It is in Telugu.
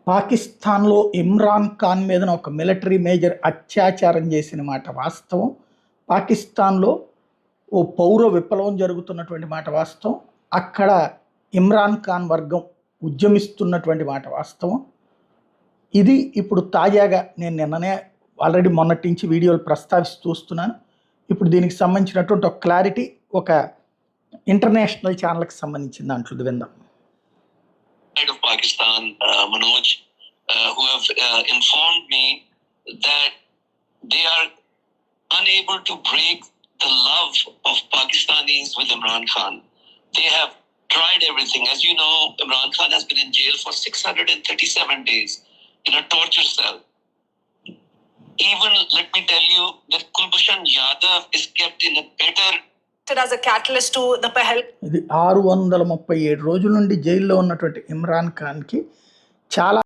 పాకిస్తాన్లో ఇమ్రాన్ ఖాన్ మీదన ఒక మిలిటరీ మేజర్ అత్యాచారం చేసిన మాట వాస్తవం. పాకిస్తాన్లో ఓ పౌర విప్లవం జరుగుతున్నటువంటి మాట వాస్తవం. అక్కడ ఇమ్రాన్ ఖాన్ వర్గం ఉద్యమిస్తున్నటువంటి మాట వాస్తవం. ఇది ఇప్పుడు తాజాగా నేను నిన్ననే ఆల్రెడీ మొన్నటి నుంచి వీడియోలు ప్రస్తావిస్తూ చూస్తున్నాను. ఇప్పుడు దీనికి సంబంధించినటువంటి ఒక క్లారిటీ ఒక ఇంటర్నేషనల్ ఛానల్కి సంబంధించిన దాంట్లో విందాం. Of Pakistan, Manoj, who have informed me that they are unable to break the love of Pakistanis with Imran Khan. They have tried everything. As you know, Imran Khan has been in jail for 637 days in a torture cell. Even, let me tell you, that Kulbhushan Yadav is kept in a better as a catalyst to the Pahalgam. ఇది 637 రోజుల నుండి జైల్లో ఉన్నటువంటి ఇమ్రాన్ ఖాన్కి చాలా